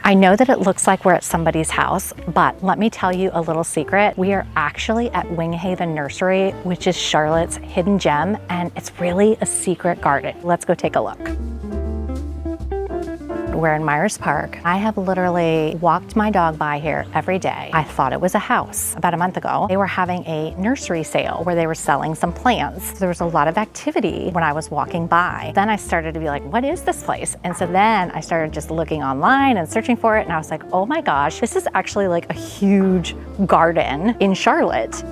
I know that it looks like we're at somebody's house, but let me tell you a little secret. We are actually at Winghaven Nursery, which is Charlotte's hidden gem, and it's really a secret garden. Let's go take a look. We're in Myers Park. I have literally walked my dog by here every day. I thought it was a house. About a month ago, they were having a nursery sale where they were selling some plants. There was a lot of activity when I was walking by. Then I started to be like, what is this place? And so then I started just looking online and searching for it, and I was like, oh my gosh, this is actually like a huge garden in Charlotte.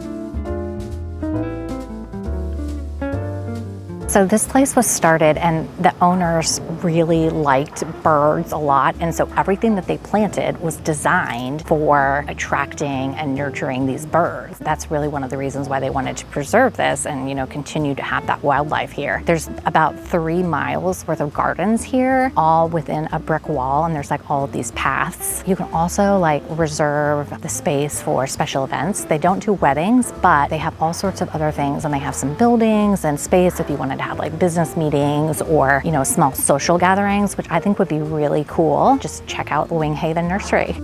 So this place was started and the owners really liked birds a lot, and so everything that they planted was designed for attracting and nurturing these birds. That's really one of the reasons why they wanted to preserve this and, you know, continue to have that wildlife here. There's about 3 miles worth of gardens here, all within a brick wall, and there's like all of these paths. You can also like reserve the space for special events. They don't do weddings, but they have all sorts of other things, and they have some buildings and space if you wanted to have like business meetings or, you know, small social gatherings, which I think would be really cool. Just check out Winghaven Nursery.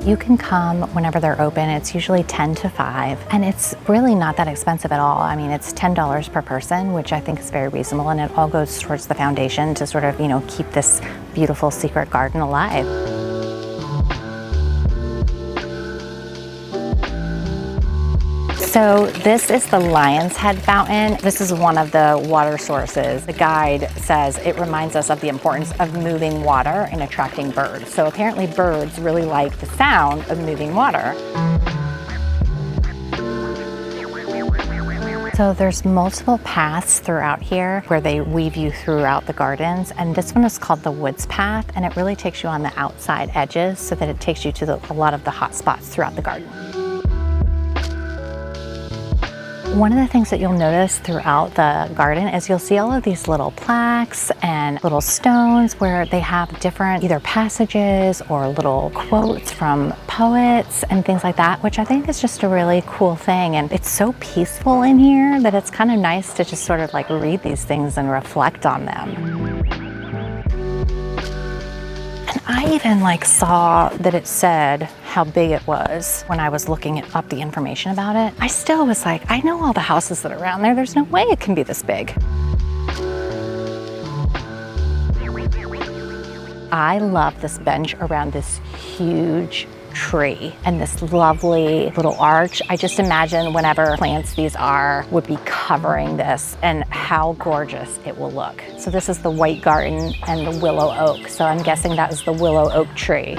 You can come whenever they're open. It's usually 10 to 5, and it's really not that expensive at all. I mean, it's $10 per person, which I think is very reasonable, and it all goes towards the foundation to sort of, you know, keep this beautiful secret garden alive. So this is the Lion's Head Fountain. This is one of the water sources. The guide says it reminds us of the importance of moving water and attracting birds. So apparently birds really like the sound of moving water. So there's multiple paths throughout here where they weave you throughout the gardens, and this one is called the Woods Path, and it really takes you on the outside edges so that it takes you to a lot of the hot spots throughout the garden. One of the things that you'll notice throughout the garden is you'll see all of these little plaques and little stones where they have different either passages or little quotes from poets and things like that, which I think is just a really cool thing. And it's so peaceful in here that it's kind of nice to just sort of like read these things and reflect on them. I even like saw that it said how big it was when I was looking up the information about it. I still was like, I know all the houses that are around there. There's no way it can be this big. I love this bench around this huge tree and this lovely little arch. I just imagine whenever plants these are would be covering this and how gorgeous it will look. So this is the white garden and the willow oak. So I'm guessing that is the willow oak tree.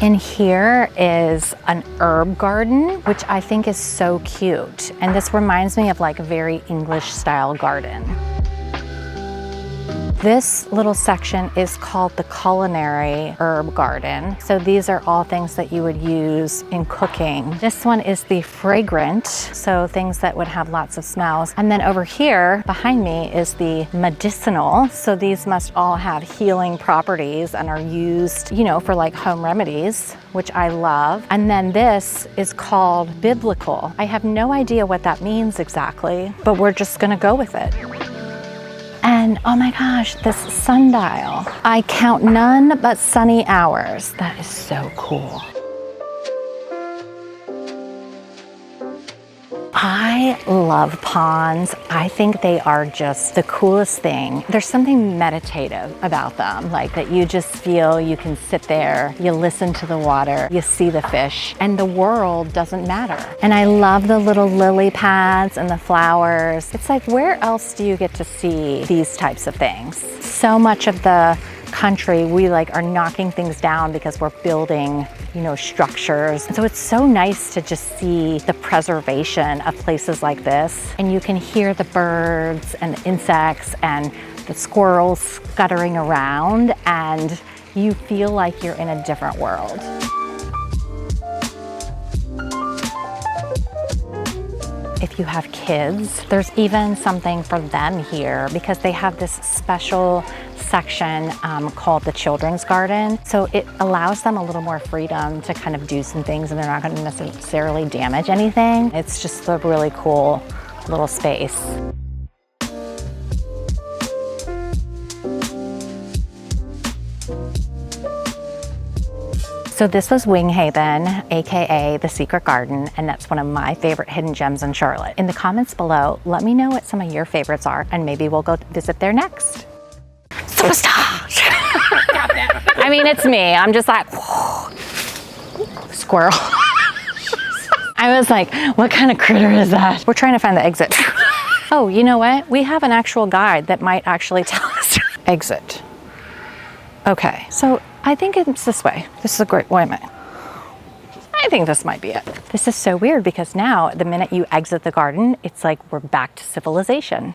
In here is an herb garden, which I think is so cute. And this reminds me of like a very English style garden. This little section is called the culinary herb garden. So these are all things that you would use in cooking. This one is the fragrant, so things that would have lots of smells. And then over here behind me is the medicinal. So these must all have healing properties and are used, you know, for like home remedies, which I love. And then this is called biblical. I have no idea what that means exactly, but we're just gonna go with it. And oh my gosh, this sundial. I count none but sunny hours. That is so cool. I love ponds. I think they are just the coolest thing. There's something meditative about them, like that you just feel you can sit there, you listen to the water, you see the fish, and the world doesn't matter. And I love the little lily pads and the flowers. It's like, where else do you get to see these types of things? So much of the country, we like are knocking things down because we're building, you know, structures. And so it's so nice to just see the preservation of places like this. And you can hear the birds and the insects and the squirrels scuttering around, and you feel like you're in a different world. If you have kids, there's even something for them here because they have this special section called the Children's Garden. So it allows them a little more freedom to kind of do some things, and they're not going to necessarily damage anything. It's just a really cool little space. So this was Wing Haven, AKA the Secret Garden, and that's one of my favorite hidden gems in Charlotte. In the comments below, let me know what some of your favorites are, and maybe we'll go visit there next. Superstar! I mean, it's me. I'm just like, whoa. Squirrel. I was like, what kind of critter is that? We're trying to find the exit. Oh, you know what? We have an actual guide that might actually tell us. Exit. Okay, so I think it's this way. This is a great, wait a minute. I think this might be it. This is so weird because now the minute you exit the garden, it's like we're back to civilization.